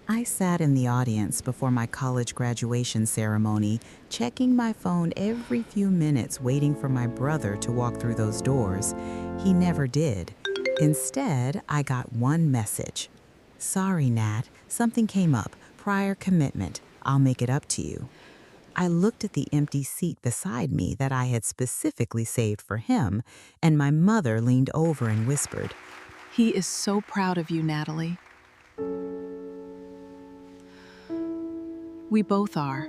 I sat in the audience before my college graduation ceremony, checking my phone every few minutes, waiting for my brother to walk through those doors. He never did. Instead, I got one message. Sorry, Nat, something came up. Prior commitment. I'll make it up to you. I looked at the empty seat beside me that I had specifically saved for him, and my mother leaned over and whispered, He is so proud of you, Natalie. We both are.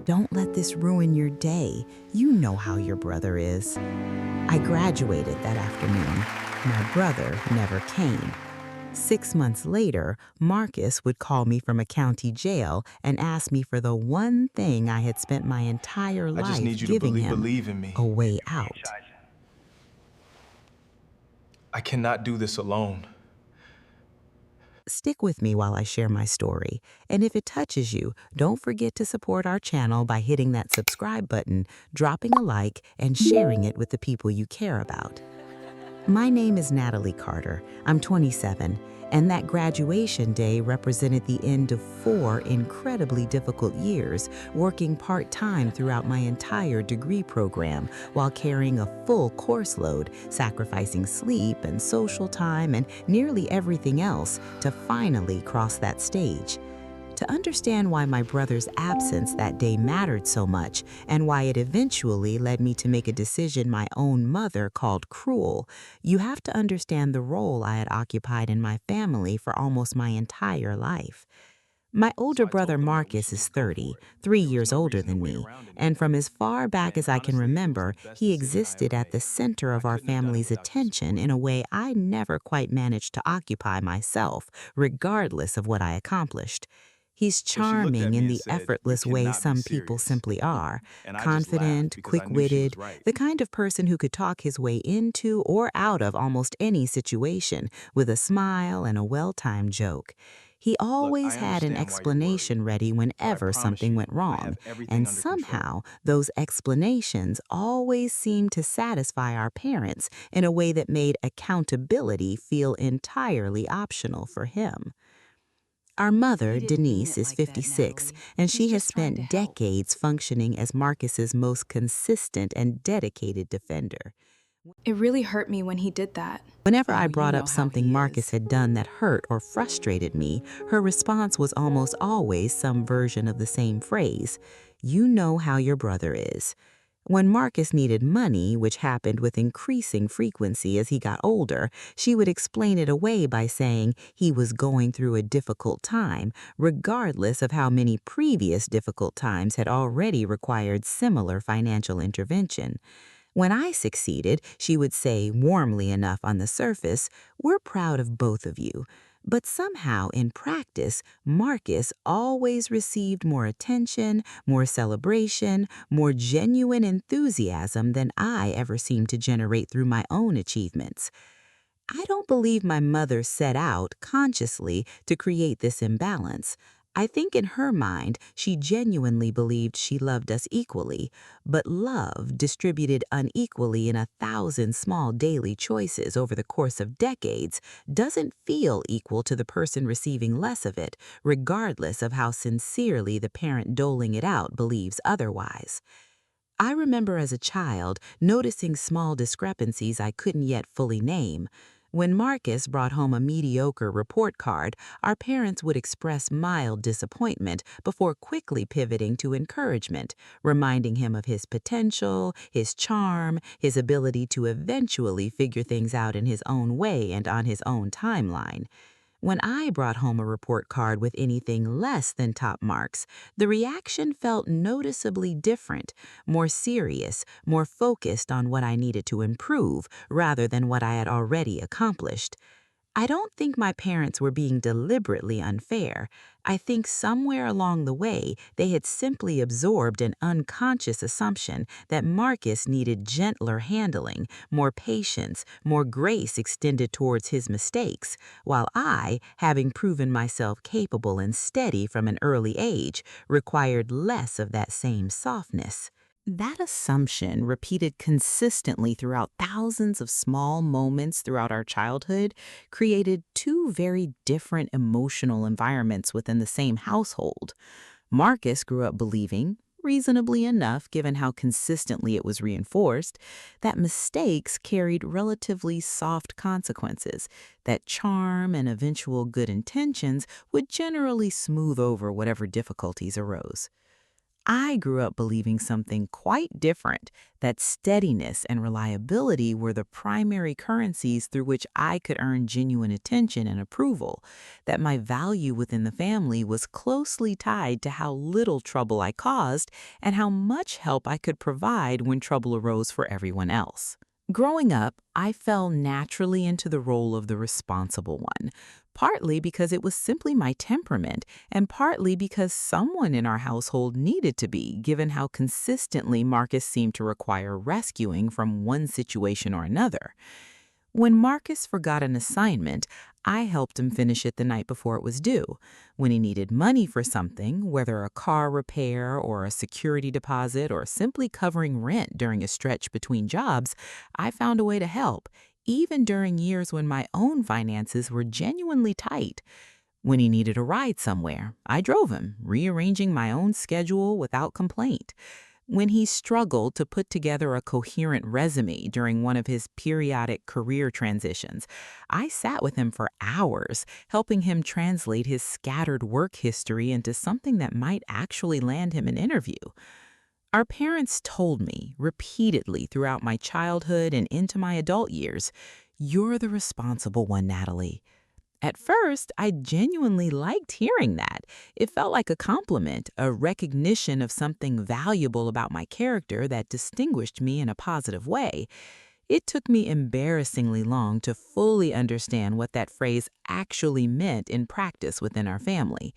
Don't let this ruin your day. You know how your brother is. I graduated that afternoon. My brother never came. 6 months later, Marcus would call me from a county jail and ask me for the one thing I had spent my entire I just life need you to giving him, believe in me. a way out. I cannot do this alone. Stick with me while I share my story, and if it touches you, don't forget to support our channel by hitting that subscribe button, dropping a like, and sharing it with the people you care about. My name is Natalie Carter. I'm 27, and that graduation day represented the end of 4 incredibly difficult years, working part-time throughout my entire degree program while carrying a full course load, sacrificing sleep and social time and nearly everything else to finally cross that stage. To understand why my brother's absence that day mattered so much and why it eventually led me to make a decision my own mother called cruel, you have to understand the role I had occupied in my family for almost my entire life. My older brother Marcus is 30, 3 years older than me, and from as far back as I can remember, he existed at the center of our family's attention in a way I never quite managed to occupy myself, regardless of what I accomplished. He's So she looked at charming me in and the said, "You effortless way cannot be some people serious." simply are, And I just laughed confident, because I knew she was quick-witted, right. the kind of person who could talk his way into or out of almost any situation with a smile and a well-timed joke. He Look, always I had an understand why you're worried, explanation ready but I whenever promise something you, went I wrong, have everything and under control. somehow those explanations always seemed to satisfy our parents in a way that made accountability feel entirely optional for him. Our mother, He didn't mean Denise, it is like that, 56, Natalie. and He's she has just trying to spent help. decades functioning as Marcus's most consistent and dedicated defender. It really hurt me when he did that. Whenever I Oh, you brought know up how something he Marcus is. had done that hurt or frustrated me, her response was almost always some version of the same phrase, "You know how your brother is." When Marcus needed money, which happened with increasing frequency as he got older, she would explain it away by saying he was going through a difficult time, regardless of how many previous difficult times had already required similar financial intervention. When I succeeded, she would say, warmly enough on the surface, "We're proud of both of you." But somehow, in practice, Marcus always received more attention, more celebration, more genuine enthusiasm than I ever seemed to generate through my own achievements. I don't believe my mother set out, consciously, to create this imbalance. I think in her mind, she genuinely believed she loved us equally, but love, distributed unequally in 1,000 small daily choices over the course of decades, doesn't feel equal to the person receiving less of it, regardless of how sincerely the parent doling it out believes otherwise. I remember as a child noticing small discrepancies I couldn't yet fully name. When Marcus brought home a mediocre report card, our parents would express mild disappointment before quickly pivoting to encouragement, reminding him of his potential, his charm, his ability to eventually figure things out in his own way and on his own timeline. When I brought home a report card with anything less than top marks, the reaction felt noticeably different, more serious, more focused on what I needed to improve rather than what I had already accomplished. I don't think my parents were being deliberately unfair. I think somewhere along the way, they had simply absorbed an unconscious assumption that Marcus needed gentler handling, more patience, more grace extended towards his mistakes, while I, having proven myself capable and steady from an early age, required less of that same softness. That assumption, repeated consistently throughout thousands of small moments throughout our childhood, created two very different emotional environments within the same household. Marcus grew up believing, reasonably enough given how consistently it was reinforced, that mistakes carried relatively soft consequences, that charm and eventual good intentions would generally smooth over whatever difficulties arose. I grew up believing something quite different, that steadiness and reliability were the primary currencies through which I could earn genuine attention and approval, that my value within the family was closely tied to how little trouble I caused and how much help I could provide when trouble arose for everyone else. Growing up, I fell naturally into the role of the responsible one, partly because it was simply my temperament, and partly because someone in our household needed to be, given how consistently Marcus seemed to require rescuing from one situation or another. When Marcus forgot an assignment, I helped him finish it the night before it was due. When he needed money for something, whether a car repair or a security deposit or simply covering rent during a stretch between jobs, I found a way to help, even during years when my own finances were genuinely tight. When he needed a ride somewhere, I drove him, rearranging my own schedule without complaint. When he struggled to put together a coherent resume during one of his periodic career transitions, I sat with him for hours, helping him translate his scattered work history into something that might actually land him an interview. Our parents told me repeatedly throughout my childhood and into my adult years, "You're the responsible one, Natalie." At first, I genuinely liked hearing that. It felt like a compliment, a recognition of something valuable about my character that distinguished me in a positive way. It took me embarrassingly long to fully understand what that phrase actually meant in practice within our family.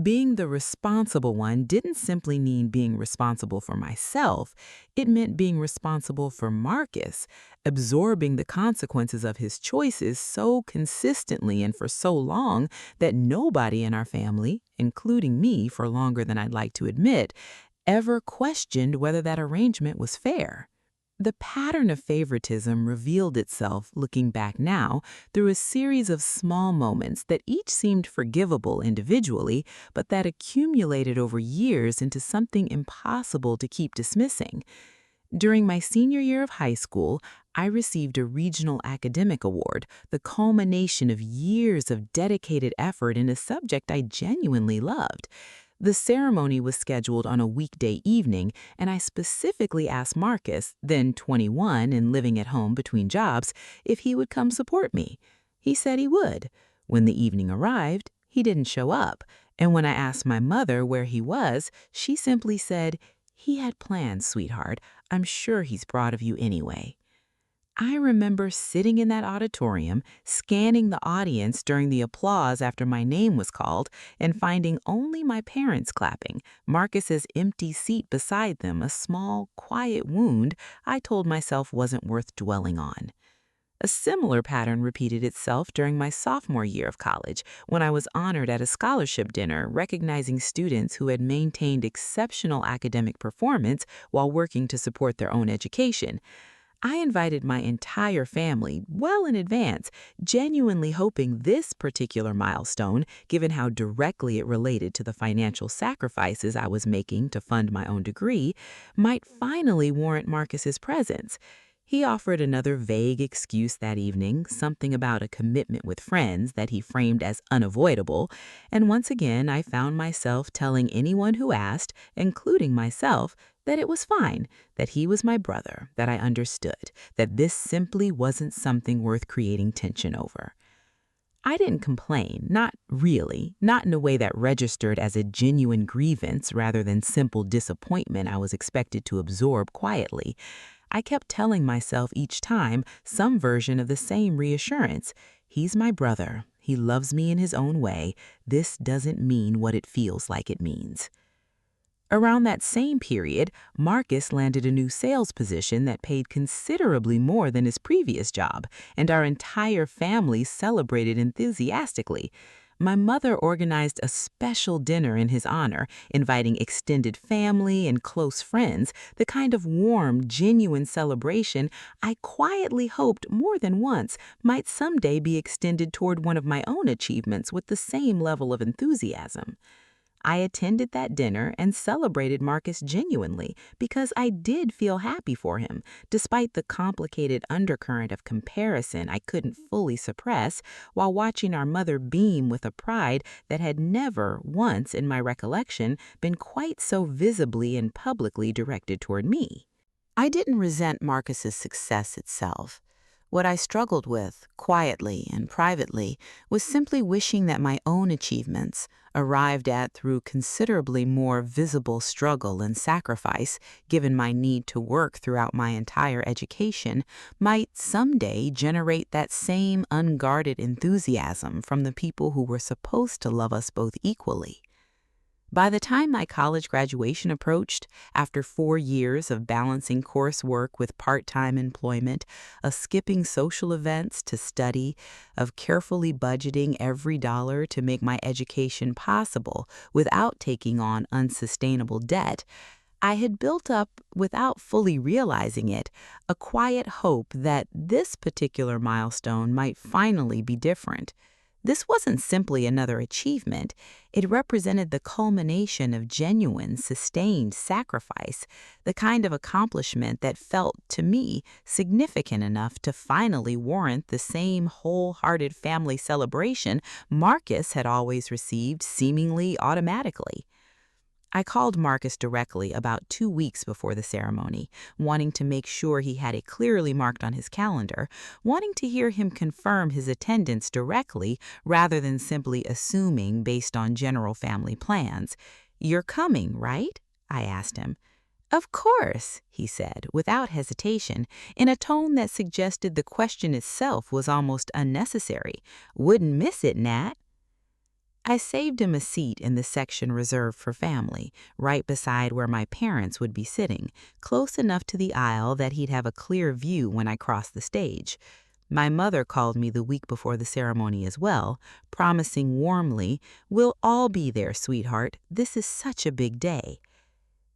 Being the responsible one didn't simply mean being responsible for myself. It meant being responsible for Marcus, absorbing the consequences of his choices so consistently and for so long that nobody in our family, including me for longer than I'd like to admit, ever questioned whether that arrangement was fair. The pattern of favoritism revealed itself, looking back now, through a series of small moments that each seemed forgivable individually, but that accumulated over years into something impossible to keep dismissing. During my senior year of high school, I received a regional academic award, the culmination of years of dedicated effort in a subject I genuinely loved. The ceremony was scheduled on a weekday evening, and I specifically asked Marcus, then 21 and living at home between jobs, if he would come support me. He said he would. When the evening arrived, he didn't show up, and when I asked my mother where he was, she simply said, "He had plans, sweetheart. I'm sure he's proud of you anyway." I remember sitting in that auditorium, scanning the audience during the applause after my name was called, and finding only my parents clapping, Marcus's empty seat beside them a small, quiet wound I told myself wasn't worth dwelling on. A similar pattern repeated itself during my sophomore year of college, when I was honored at a scholarship dinner recognizing students who had maintained exceptional academic performance while working to support their own education. I invited my entire family well in advance, genuinely hoping this particular milestone, given how directly it related to the financial sacrifices I was making to fund my own degree, might finally warrant Marcus's presence. He offered another vague excuse that evening, something about a commitment with friends that he framed as unavoidable, and once again I found myself telling anyone who asked, including myself, that it was fine, that he was my brother, that I understood, that this simply wasn't something worth creating tension over. I didn't complain, not really, not in a way that registered as a genuine grievance rather than simple disappointment I was expected to absorb quietly. I kept telling myself each time some version of the same reassurance. He's my brother. He loves me in his own way. This doesn't mean what it feels like it means. Around that same period, Marcus landed a new sales position that paid considerably more than his previous job, and our entire family celebrated enthusiastically. My mother organized a special dinner in his honor, inviting extended family and close friends, the kind of warm, genuine celebration I quietly hoped more than once might someday be extended toward one of my own achievements with the same level of enthusiasm. I attended that dinner and celebrated Marcus genuinely because I did feel happy for him, despite the complicated undercurrent of comparison I couldn't fully suppress, while watching our mother beam with a pride that had never once in my recollection been quite so visibly and publicly directed toward me. I didn't resent Marcus's success itself. What I struggled with, quietly and privately, was simply wishing that my own achievements, arrived at through considerably more visible struggle and sacrifice, given my need to work throughout my entire education, might someday generate that same unguarded enthusiasm from the people who were supposed to love us both equally. By the time my college graduation approached, after 4 years of balancing coursework with part-time employment, of skipping social events to study, of carefully budgeting every dollar to make my education possible without taking on unsustainable debt, I had built up, without fully realizing it, a quiet hope that this particular milestone might finally be different. This wasn't simply another achievement. It represented the culmination of genuine, sustained sacrifice, the kind of accomplishment that felt, to me, significant enough to finally warrant the same wholehearted family celebration Marcus had always received seemingly automatically. I called Marcus directly about 2 weeks before the ceremony, wanting to make sure he had it clearly marked on his calendar, wanting to hear him confirm his attendance directly rather than simply assuming based on general family plans. "You're coming, right?" I asked him. "Of course," he said, without hesitation, in a tone that suggested the question itself was almost unnecessary. "Wouldn't miss it, Nat." I saved him a seat in the section reserved for family, right beside where my parents would be sitting, close enough to the aisle that he'd have a clear view when I crossed the stage. My mother called me the week before the ceremony as well, promising warmly, "We'll all be there, sweetheart. This is such a big day."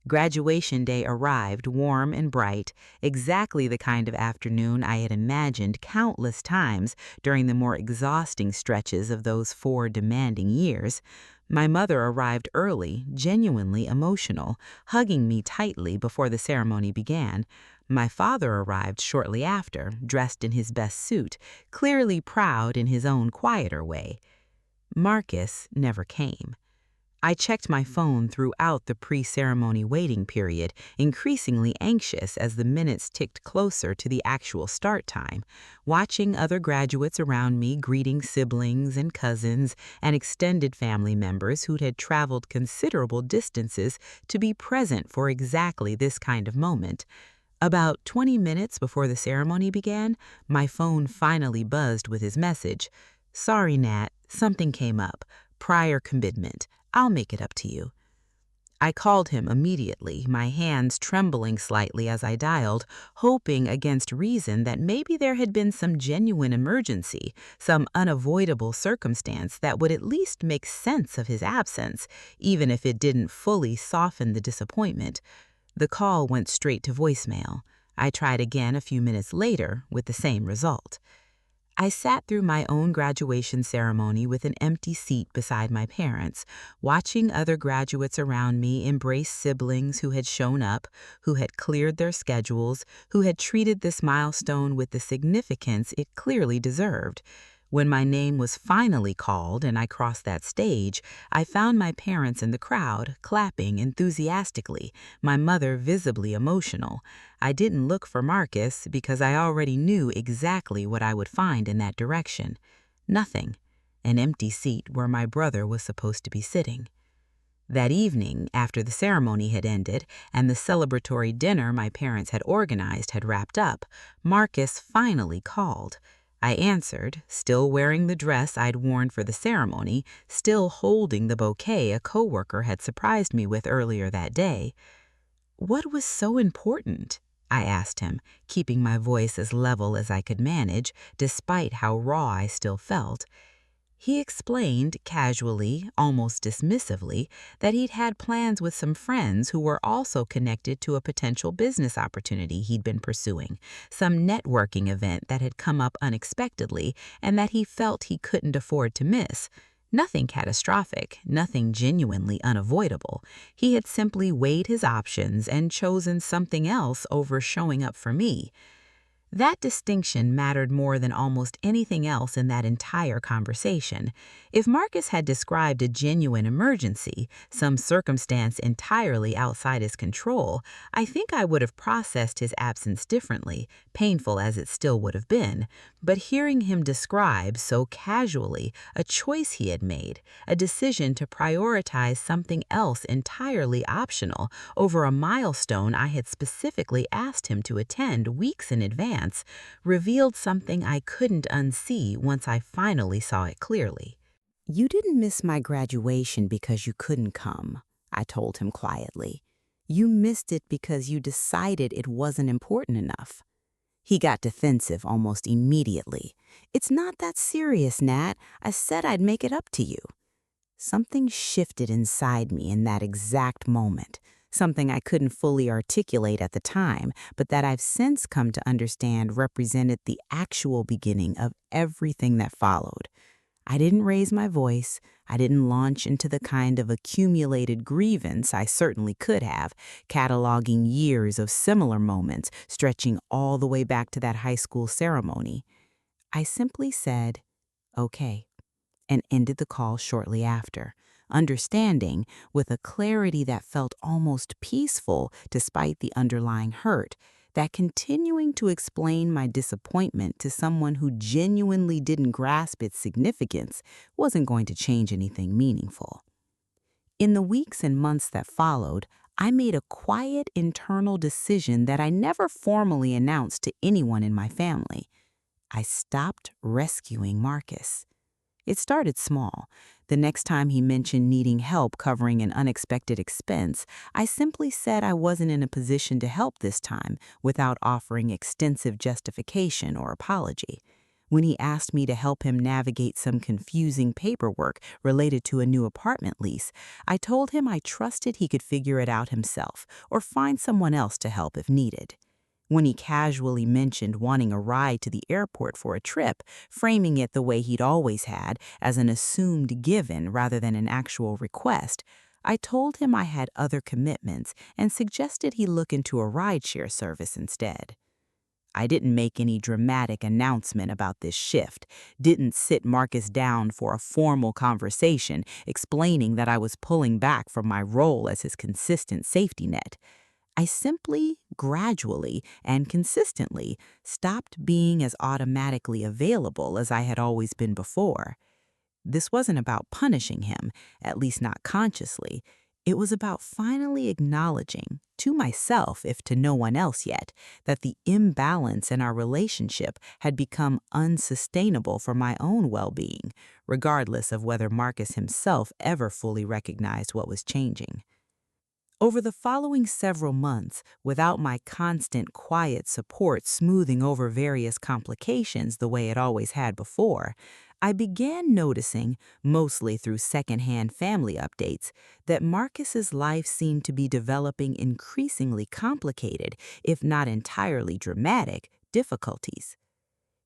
Graduation day arrived warm and bright, exactly the kind of afternoon I had imagined countless times during the more exhausting stretches of those 4 demanding years. My mother arrived early, genuinely emotional, hugging me tightly before the ceremony began. My father arrived shortly after, dressed in his best suit, clearly proud in his own quieter way. Marcus never came. I checked my phone throughout the pre-ceremony waiting period, increasingly anxious as the minutes ticked closer to the actual start time, watching other graduates around me greeting siblings and cousins and extended family members who had traveled considerable distances to be present for exactly this kind of moment. About 20 minutes before the ceremony began, my phone finally buzzed with his message. "Sorry, Nat, something came up. Prior commitment. I'll make it up to you." I called him immediately, my hands trembling slightly as I dialed, hoping against reason that maybe there had been some genuine emergency, some unavoidable circumstance that would at least make sense of his absence, even if it didn't fully soften the disappointment. The call went straight to voicemail. I tried again a few minutes later with the same result. I sat through my own graduation ceremony with an empty seat beside my parents, watching other graduates around me embrace siblings who had shown up, who had cleared their schedules, who had treated this milestone with the significance it clearly deserved. When my name was finally called and I crossed that stage, I found my parents in the crowd, clapping enthusiastically, my mother visibly emotional. I didn't look for Marcus because I already knew exactly what I would find in that direction. Nothing. An empty seat where my brother was supposed to be sitting. That evening, after the ceremony had ended and the celebratory dinner my parents had organized had wrapped up, Marcus finally called. I answered, still wearing the dress I'd worn for the ceremony, still holding the bouquet a coworker had surprised me with earlier that day. "What was so important?" I asked him, keeping my voice as level as I could manage, despite how raw I still felt. He explained casually, almost dismissively, that he'd had plans with some friends who were also connected to a potential business opportunity he'd been pursuing, some networking event that had come up unexpectedly and that he felt he couldn't afford to miss. Nothing catastrophic, nothing genuinely unavoidable. He had simply weighed his options and chosen something else over showing up for me. That distinction mattered more than almost anything else in that entire conversation. If Marcus had described a genuine emergency, some circumstance entirely outside his control, I think I would have processed his absence differently, painful as it still would have been. But hearing him describe so casually a choice he had made, a decision to prioritize something else entirely optional over a milestone I had specifically asked him to attend weeks in advance, revealed something I couldn't unsee once I finally saw it clearly. "You didn't miss my graduation because you couldn't come," I told him quietly. "You missed it because you decided it wasn't important enough." He got defensive almost immediately. "It's not that serious, Nat. I said I'd make it up to you." Something shifted inside me in that exact moment, something I couldn't fully articulate at the time, but that I've since come to understand represented the actual beginning of everything that followed. I didn't raise my voice. I didn't launch into the kind of accumulated grievance I certainly could have, cataloging years of similar moments stretching all the way back to that high school ceremony. I simply said, "Okay," and ended the call shortly after, understanding, with a clarity that felt almost peaceful despite the underlying hurt, that continuing to explain my disappointment to someone who genuinely didn't grasp its significance wasn't going to change anything meaningful. In the weeks and months that followed, I made a quiet internal decision that I never formally announced to anyone in my family. I stopped rescuing Marcus. It started small. The next time he mentioned needing help covering an unexpected expense, I simply said I wasn't in a position to help this time without offering extensive justification or apology. When he asked me to help him navigate some confusing paperwork related to a new apartment lease, I told him I trusted he could figure it out himself or find someone else to help if needed. When he casually mentioned wanting a ride to the airport for a trip, framing it the way he'd always had, as an assumed given rather than an actual request, I told him I had other commitments and suggested he look into a rideshare service instead. I didn't make any dramatic announcement about this shift, didn't sit Marcus down for a formal conversation explaining that I was pulling back from my role as his consistent safety net. I simply, gradually, and consistently stopped being as automatically available as I had always been before. This wasn't about punishing him, at least not consciously. It was about finally acknowledging, to myself if to no one else yet, that the imbalance in our relationship had become unsustainable for my own well-being, regardless of whether Marcus himself ever fully recognized what was changing. Over the following several months, without my constant, quiet support smoothing over various complications the way it always had before, I began noticing, mostly through secondhand family updates, that Marcus's life seemed to be developing increasingly complicated, if not entirely dramatic, difficulties.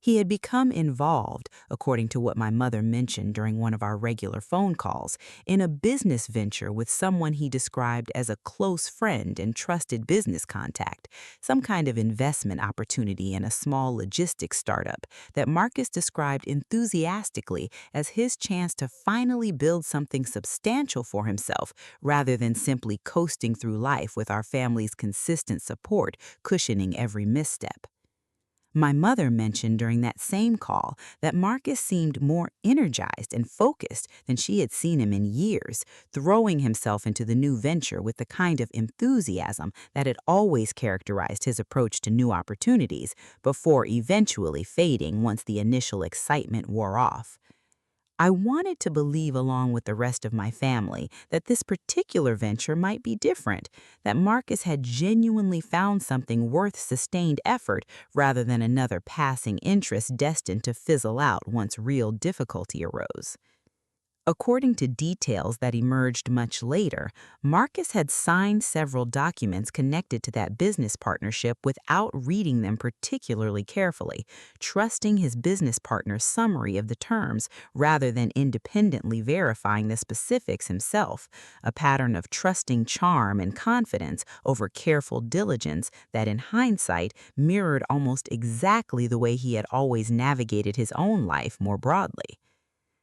He had become involved, according to what my mother mentioned during one of our regular phone calls, in a business venture with someone he described as a close friend and trusted business contact, some kind of investment opportunity in a small logistics startup that Marcus described enthusiastically as his chance to finally build something substantial for himself rather than simply coasting through life with our family's consistent support cushioning every misstep. My mother mentioned during that same call that Marcus seemed more energized and focused than she had seen him in years, throwing himself into the new venture with the kind of enthusiasm that had always characterized his approach to new opportunities, before eventually fading once the initial excitement wore off. I wanted to believe, along with the rest of my family, that this particular venture might be different, that Marcus had genuinely found something worth sustained effort rather than another passing interest destined to fizzle out once real difficulty arose. According to details that emerged much later, Marcus had signed several documents connected to that business partnership without reading them particularly carefully, trusting his business partner's summary of the terms rather than independently verifying the specifics himself, a pattern of trusting charm and confidence over careful diligence that in hindsight mirrored almost exactly the way he had always navigated his own life more broadly.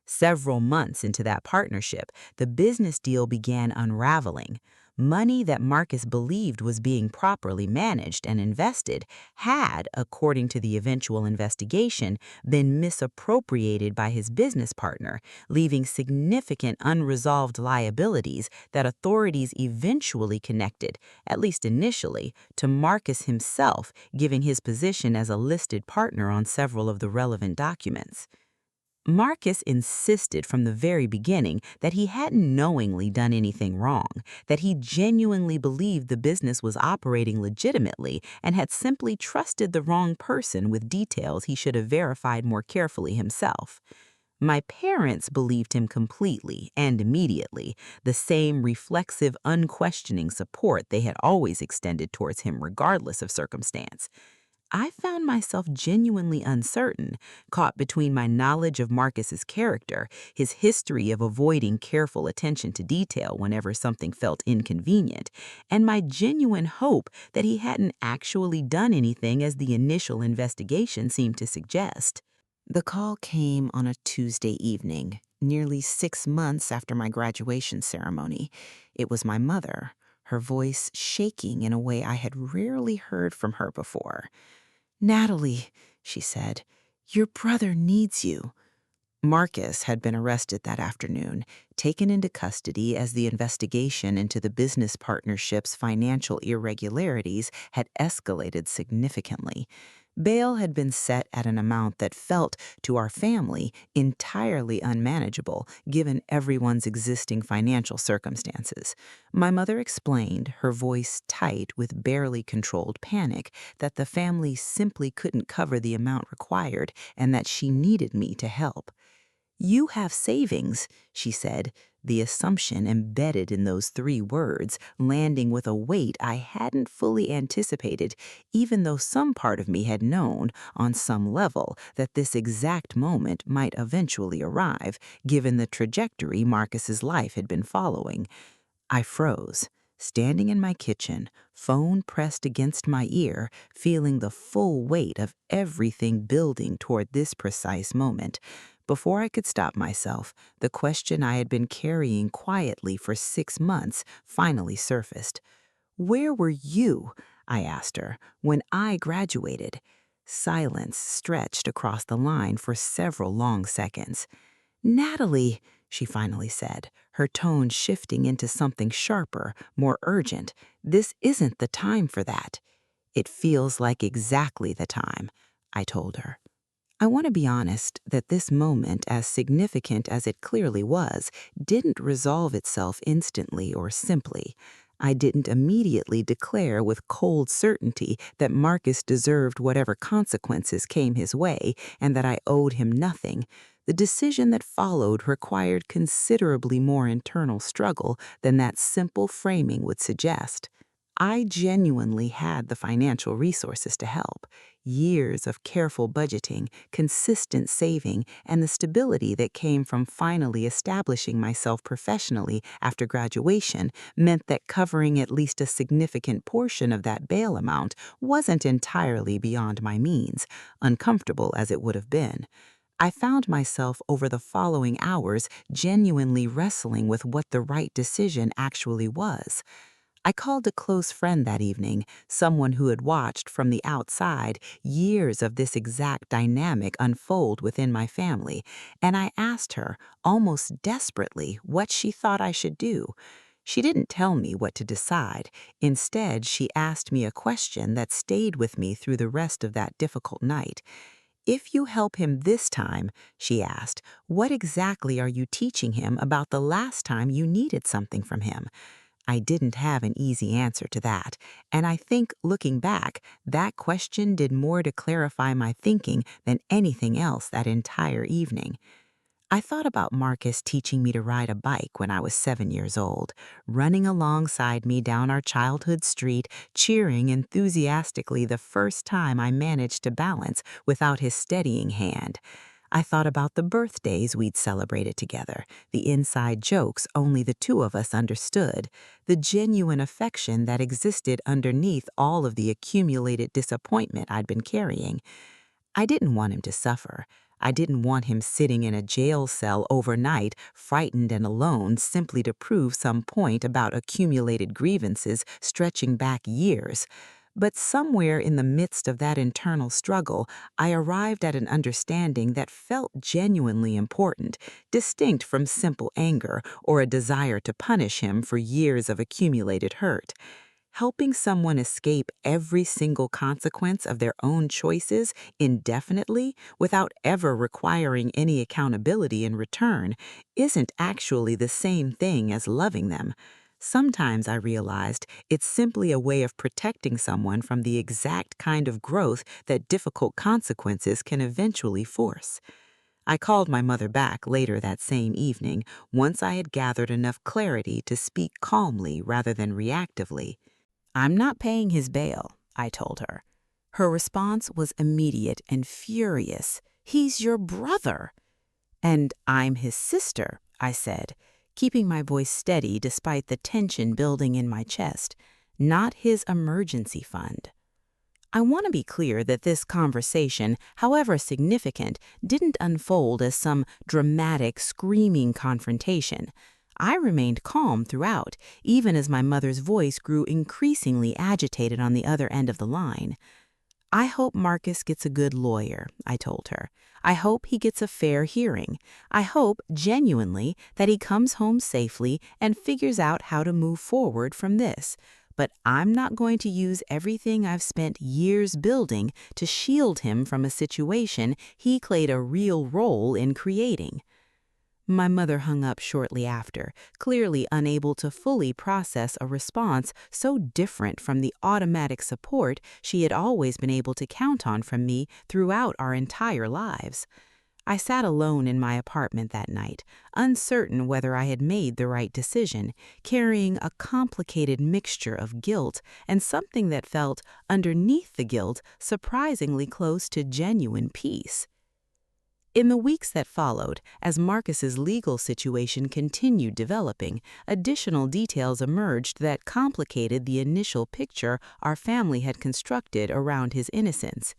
Several months into that partnership, the business deal began unraveling. Money that Marcus believed was being properly managed and invested had, according to the eventual investigation, been misappropriated by his business partner, leaving significant unresolved liabilities that authorities eventually connected, at least initially, to Marcus himself, giving his position as a listed partner on several of the relevant documents. Marcus insisted from the very beginning that he hadn't knowingly done anything wrong, that he genuinely believed the business was operating legitimately and had simply trusted the wrong person with details he should have verified more carefully himself. My parents believed him completely and immediately, the same reflexive, unquestioning support they had always extended towards him regardless of circumstance. I found myself genuinely uncertain, caught between my knowledge of Marcus's character, his history of avoiding careful attention to detail whenever something felt inconvenient, and my genuine hope that he hadn't actually done anything as the initial investigation seemed to suggest. The call came on a Tuesday evening, nearly 6 months after my graduation ceremony. It was my mother, her voice shaking in a way I had rarely heard from her before. "Natalie," she said, "your brother needs you." Marcus had been arrested that afternoon, taken into custody as the investigation into the business partnership's financial irregularities had escalated significantly. Bail had been set at an amount that felt, to our family, entirely unmanageable given everyone's existing financial circumstances. My mother explained, her voice tight with barely controlled panic, that the family simply couldn't cover the amount required and that she needed me to help. "You have savings," she said, the assumption embedded in those 3 words landing with a weight I hadn't fully anticipated, even though some part of me had known, on some level, that this exact moment might eventually arrive, given the trajectory Marcus's life had been following. I froze, standing in my kitchen, phone pressed against my ear, feeling the full weight of everything building toward this precise moment. Before I could stop myself, the question I had been carrying quietly for 6 months finally surfaced. "Where were you," I asked her, "when I graduated?" Silence stretched across the line for several long seconds. "Natalie," she finally said, her tone shifting into something sharper, more urgent, "this isn't the time for that." "It feels like exactly the time," I told her. I want to be honest that this moment, as significant as it clearly was, didn't resolve itself instantly or simply. I didn't immediately declare with cold certainty that Marcus deserved whatever consequences came his way and that I owed him nothing. The decision that followed required considerably more internal struggle than that simple framing would suggest. I genuinely had the financial resources to help. Years of careful budgeting, consistent saving, and the stability that came from finally establishing myself professionally after graduation meant that covering at least a significant portion of that bail amount wasn't entirely beyond my means, uncomfortable as it would have been. I found myself over the following hours genuinely wrestling with what the right decision actually was. I called a close friend that evening, someone who had watched from the outside years of this exact dynamic unfold within my family, and I asked her, almost desperately, what she thought I should do. She didn't tell me what to decide. Instead, she asked me a question that stayed with me through the rest of that difficult night. If you help him this time, she asked, what exactly are you teaching him about the last time you needed something from him? I didn't have an easy answer to that, and I think, looking back, that question did more to clarify my thinking than anything else that entire evening. I thought about Marcus teaching me to ride a bike when I was 7 years old, running alongside me down our childhood street, cheering enthusiastically the first time I managed to balance without his steadying hand. I thought about the birthdays we'd celebrated together, the inside jokes only the two of us understood, the genuine affection that existed underneath all of the accumulated disappointment I'd been carrying. I didn't want him to suffer. I didn't want him sitting in a jail cell overnight, frightened and alone, simply to prove some point about accumulated grievances stretching back years. But somewhere in the midst of that internal struggle, I arrived at an understanding that felt genuinely important, distinct from simple anger or a desire to punish him for years of accumulated hurt. Helping someone escape every single consequence of their own choices indefinitely without ever requiring any accountability in return isn't actually the same thing as loving them. Sometimes I realized it's simply a way of protecting someone from the exact kind of growth that difficult consequences can eventually force. I called my mother back later that same evening, once I had gathered enough clarity to speak calmly rather than reactively. "I'm not paying his bail," I told her. Her response was immediate and furious. "He's your brother." "And I'm his sister," I said, keeping my voice steady despite the tension building in my chest. "Not his emergency fund." I want to be clear that this conversation, however significant, didn't unfold as some dramatic, screaming confrontation. I remained calm throughout, even as my mother's voice grew increasingly agitated on the other end of the line. "I hope Marcus gets a good lawyer," I told her. "I hope he gets a fair hearing. I hope, genuinely, that he comes home safely and figures out how to move forward from this. But I'm not going to use everything I've spent years building to shield him from a situation he played a real role in creating." My mother hung up shortly after, clearly unable to fully process a response so different from the automatic support she had always been able to count on from me throughout our entire lives. I sat alone in my apartment that night, uncertain whether I had made the right decision, carrying a complicated mixture of guilt and something that felt, underneath the guilt, surprisingly close to genuine peace. In the weeks that followed, as Marcus's legal situation continued developing, additional details emerged that complicated the initial picture our family had constructed around his innocence.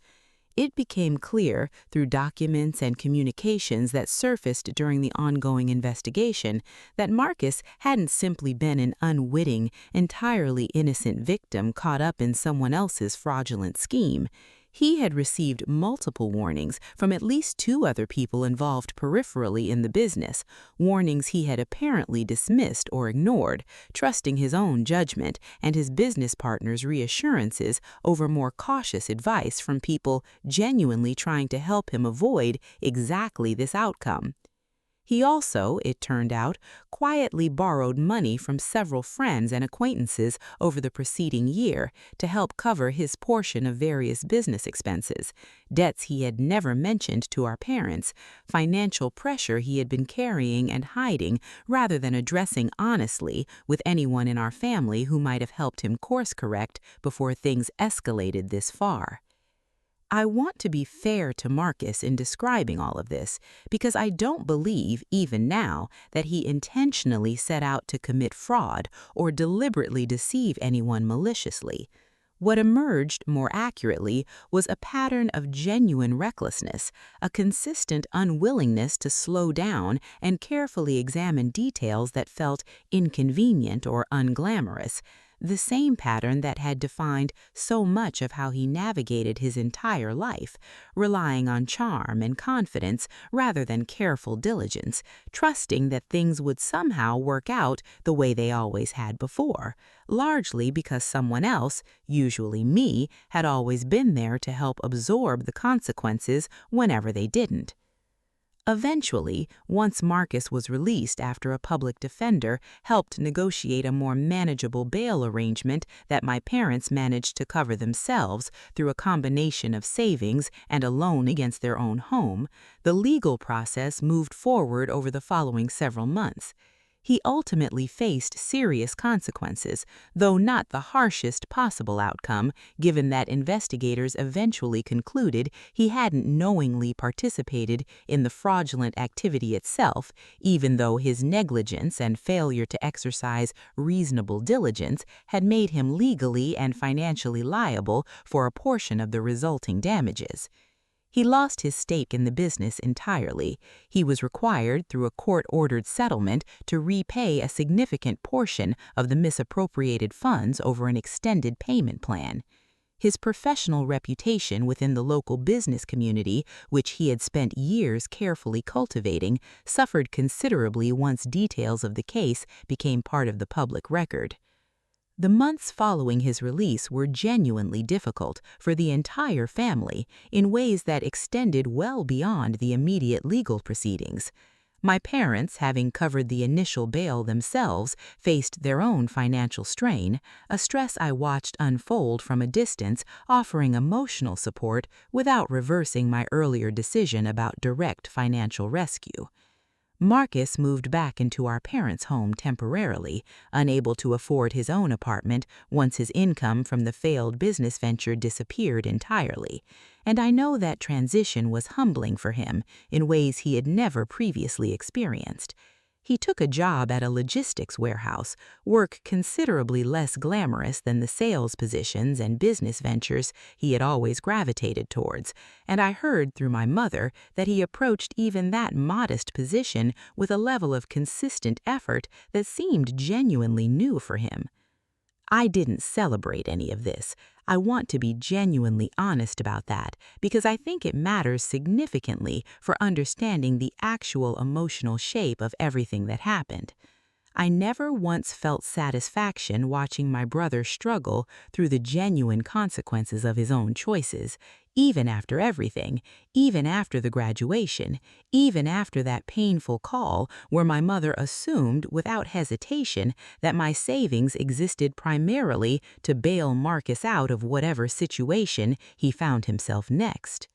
It became clear, through documents and communications that surfaced during the ongoing investigation, that Marcus hadn't simply been an unwitting, entirely innocent victim caught up in someone else's fraudulent scheme. He had received multiple warnings from at least two other people involved peripherally in the business, warnings he had apparently dismissed or ignored, trusting his own judgment and his business partner's reassurances over more cautious advice from people genuinely trying to help him avoid exactly this outcome. He also, it turned out, quietly borrowed money from several friends and acquaintances over the preceding year to help cover his portion of various business expenses, debts he had never mentioned to our parents, financial pressure he had been carrying and hiding rather than addressing honestly with anyone in our family who might have helped him course correct before things escalated this far. I want to be fair to Marcus in describing all of this, because I don't believe, even now, that he intentionally set out to commit fraud or deliberately deceive anyone maliciously. What emerged, more accurately, was a pattern of genuine recklessness, a consistent unwillingness to slow down and carefully examine details that felt inconvenient or unglamorous, the same pattern that had defined so much of how he navigated his entire life, relying on charm and confidence rather than careful diligence, trusting that things would somehow work out the way they always had before, largely because someone else, usually me, had always been there to help absorb the consequences whenever they didn't. Eventually, once Marcus was released after a public defender helped negotiate a more manageable bail arrangement that my parents managed to cover themselves through a combination of savings and a loan against their own home, the legal process moved forward over the following several months. He ultimately faced serious consequences, though not the harshest possible outcome, given that investigators eventually concluded he hadn't knowingly participated in the fraudulent activity itself, even though his negligence and failure to exercise reasonable diligence had made him legally and financially liable for a portion of the resulting damages. He lost his stake in the business entirely. He was required, through a court-ordered settlement, to repay a significant portion of the misappropriated funds over an extended payment plan. His professional reputation within the local business community, which he had spent years carefully cultivating, suffered considerably once details of the case became part of the public record. The months following his release were genuinely difficult for the entire family in ways that extended well beyond the immediate legal proceedings. My parents, having covered the initial bail themselves, faced their own financial strain, a stress I watched unfold from a distance, offering emotional support without reversing my earlier decision about direct financial rescue. Marcus moved back into our parents' home temporarily, unable to afford his own apartment once his income from the failed business venture disappeared entirely, and I know that transition was humbling for him in ways he had never previously experienced. He took a job at a logistics warehouse, work considerably less glamorous than the sales positions and business ventures he had always gravitated towards, and I heard through my mother that he approached even that modest position with a level of consistent effort that seemed genuinely new for him. I didn't celebrate any of this. I want to be genuinely honest about that because I think it matters significantly for understanding the actual emotional shape of everything that happened. I never once felt satisfaction watching my brother struggle through the genuine consequences of his own choices, even after everything, even after the graduation, even after that painful call where my mother assumed without hesitation that my savings existed primarily to bail Marcus out of whatever situation he found himself next.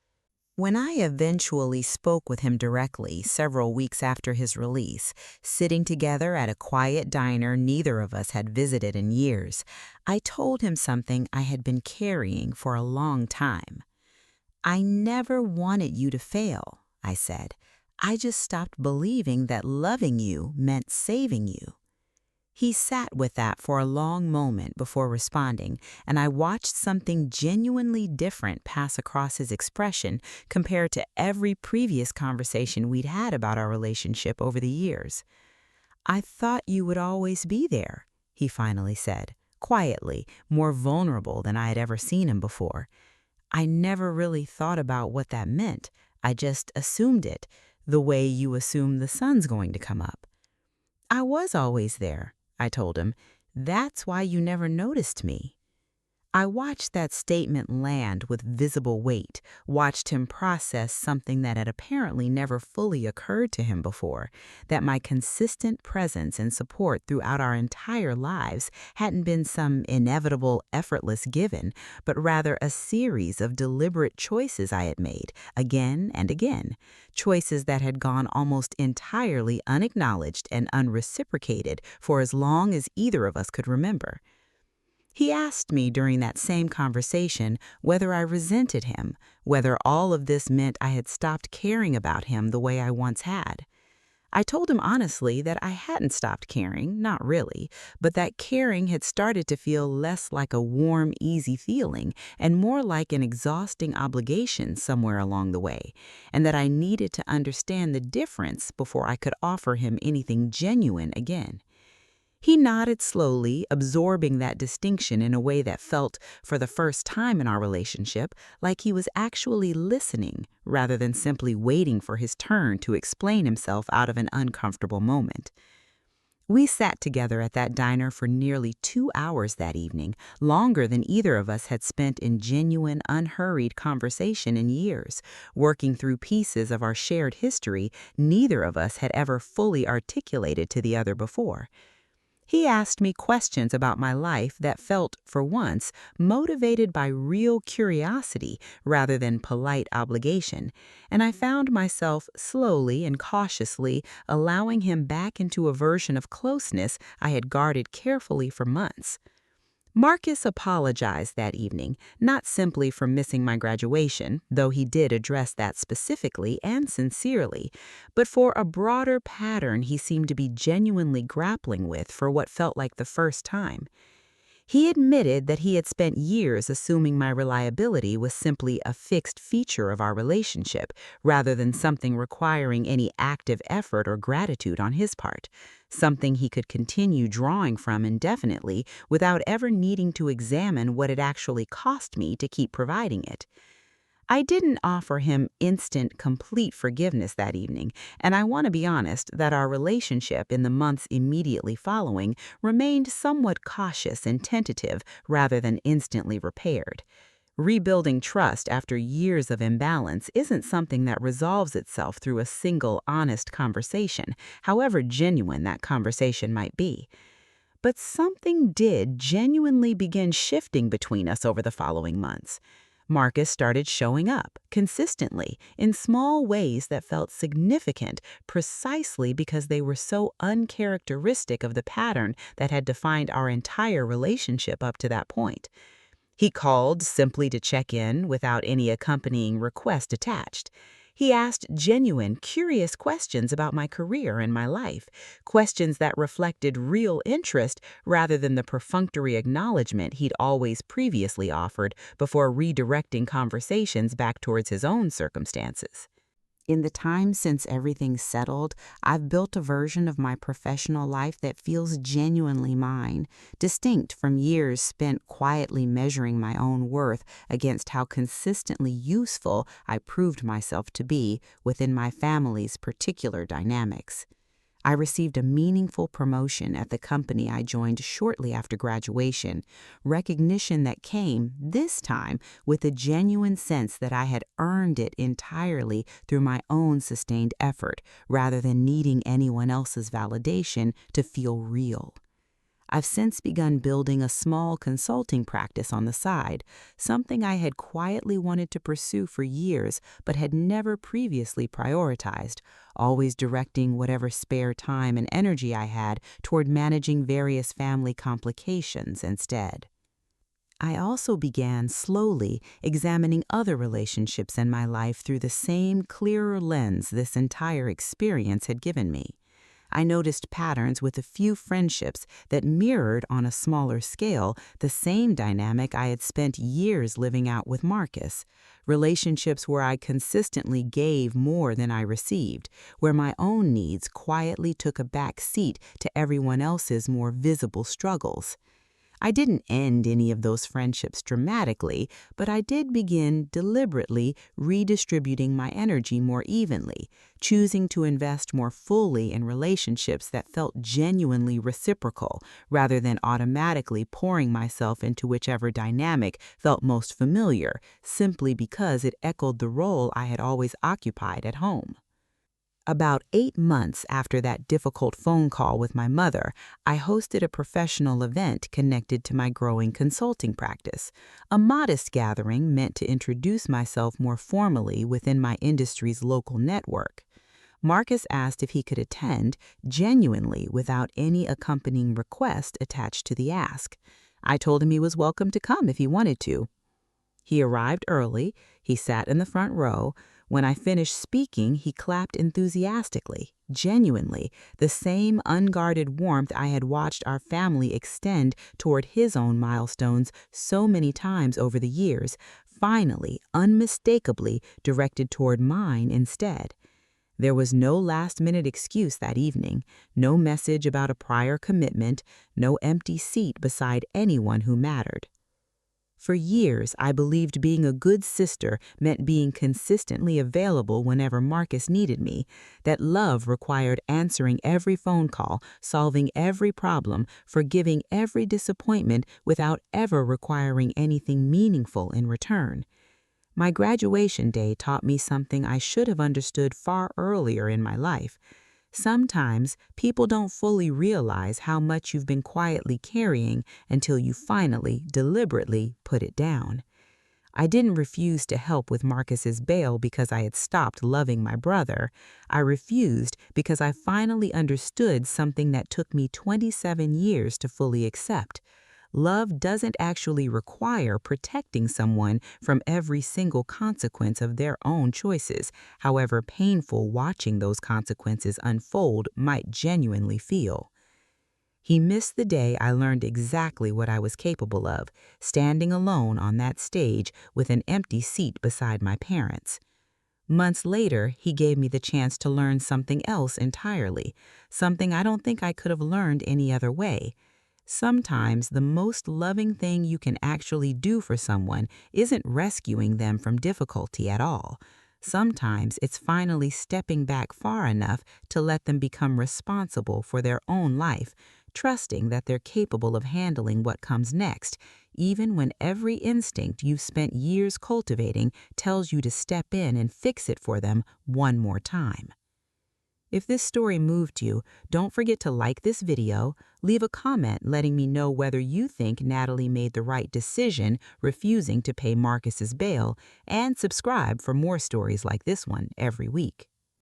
When I eventually spoke with him directly several weeks after his release, sitting together at a quiet diner neither of us had visited in years, I told him something I had been carrying for a long time. "I never wanted you to fail," I said. "I just stopped believing that loving you meant saving you." He sat with that for a long moment before responding, and I watched something genuinely different pass across his expression compared to every previous conversation we'd had about our relationship over the years. "I thought you would always be there," he finally said, quietly, more vulnerable than I had ever seen him before. "I never really thought about what that meant. I just assumed it, the way you assume the sun's going to come up." "I was always there," I told him. "That's why you never noticed me." I watched that statement land with visible weight, watched him process something that had apparently never fully occurred to him before, that my consistent presence and support throughout our entire lives hadn't been some inevitable, effortless given, but rather a series of deliberate choices I had made, again and again, choices that had gone almost entirely unacknowledged and unreciprocated for as long as either of us could remember. He asked me during that same conversation whether I resented him, whether all of this meant I had stopped caring about him the way I once had. I told him honestly that I hadn't stopped caring, not really, but that caring had started to feel less like a warm, easy feeling and more like an exhausting obligation somewhere along the way, and that I needed to understand the difference before I could offer him anything genuine again. He nodded slowly, absorbing that distinction in a way that felt, for the first time in our relationship, like he was actually listening rather than simply waiting for his turn to explain himself out of an uncomfortable moment. We sat together at that diner for nearly 2 hours that evening, longer than either of us had spent in genuine, unhurried conversation in years, working through pieces of our shared history neither of us had ever fully articulated to the other before. He asked me questions about my life that felt, for once, motivated by real curiosity rather than polite obligation, and I found myself slowly and cautiously allowing him back into a version of closeness I had guarded carefully for months. Marcus apologized that evening, not simply for missing my graduation, though he did address that specifically and sincerely, but for a broader pattern he seemed to be genuinely grappling with for what felt like the first time. He admitted that he had spent years assuming my reliability was simply a fixed feature of our relationship, rather than something requiring any active effort or gratitude on his part, something he could continue drawing from indefinitely without ever needing to examine what it actually cost me to keep providing it. I didn't offer him instant, complete forgiveness that evening, and I want to be honest that our relationship in the months immediately following remained somewhat cautious and tentative rather than instantly repaired. Rebuilding trust after years of imbalance isn't something that resolves itself through a single honest conversation, however genuine that conversation might be. But something did genuinely begin shifting between us over the following months. Marcus started showing up, consistently, in small ways that felt significant precisely because they were so uncharacteristic of the pattern that had defined our entire relationship up to that point. He called simply to check in without any accompanying request attached. He asked genuine, curious questions about my career and my life, questions that reflected real interest rather than the perfunctory acknowledgement he'd always previously offered before redirecting conversations back towards his own circumstances. In the time since everything settled, I've built a version of my professional life that feels genuinely mine, distinct from years spent quietly measuring my own worth against how consistently useful I proved myself to be within my family's particular dynamics. I received a meaningful promotion at the company I joined shortly after graduation, recognition that came, this time, with a genuine sense that I had earned it entirely through my own sustained effort, rather than needing anyone else's validation to feel real. I've since begun building a small consulting practice on the side, something I had quietly wanted to pursue for years but had never previously prioritized, always directing whatever spare time and energy I had toward managing various family complications instead. I also began slowly examining other relationships in my life through the same clearer lens this entire experience had given me. I noticed patterns with a few friendships that mirrored on a smaller scale the same dynamic I had spent years living out with Marcus, relationships where I consistently gave more than I received, where my own needs quietly took a back seat to everyone else's more visible struggles. I didn't end any of those friendships dramatically, but I did begin deliberately redistributing my energy more evenly, choosing to invest more fully in relationships that felt genuinely reciprocal, rather than automatically pouring myself into whichever dynamic felt most familiar, simply because it echoed the role I had always occupied at home. About 8 months after that difficult phone call with my mother, I hosted a professional event connected to my growing consulting practice, a modest gathering meant to introduce myself more formally within my industry's local network. Marcus asked if he could attend, genuinely without any accompanying request attached to the ask. I told him he was welcome to come if he wanted to. He arrived early, he sat in the front row. When I finished speaking, he clapped enthusiastically, genuinely, the same unguarded warmth I had watched our family extend toward his own milestones so many times over the years, finally, unmistakably directed toward mine instead. There was no last-minute excuse that evening, no message about a prior commitment, no empty seat beside anyone who mattered. For years, I believed being a good sister meant being consistently available whenever Marcus needed me, that love required answering every phone call, solving every problem, forgiving every disappointment without ever requiring anything meaningful in return. My graduation day taught me something I should have understood far earlier in my life. Sometimes people don't fully realize how much you've been quietly carrying until you finally, deliberately put it down. I didn't refuse to help with Marcus's bail because I had stopped loving my brother. I refused because I finally understood something that took me 27 years to fully accept. Love doesn't actually require protecting someone from every single consequence of their own choices, however painful watching those consequences unfold might genuinely feel. He missed the day I learned exactly what I was capable of, standing alone on that stage with an empty seat beside my parents. Months later, he gave me the chance to learn something else entirely, something I don't think I could have learned any other way. Sometimes the most loving thing you can actually do for someone isn't rescuing them from difficulty at all. Sometimes it's finally stepping back far enough to let them become responsible for their own life, trusting that they're capable of handling what comes next, even when every instinct you've spent years cultivating tells you to step in and fix it for them one more time. If this story moved you, don't forget to like this video, leave a comment letting me know whether you think Natalie made the right decision refusing to pay Marcus's bail, and subscribe for more stories like this one every week.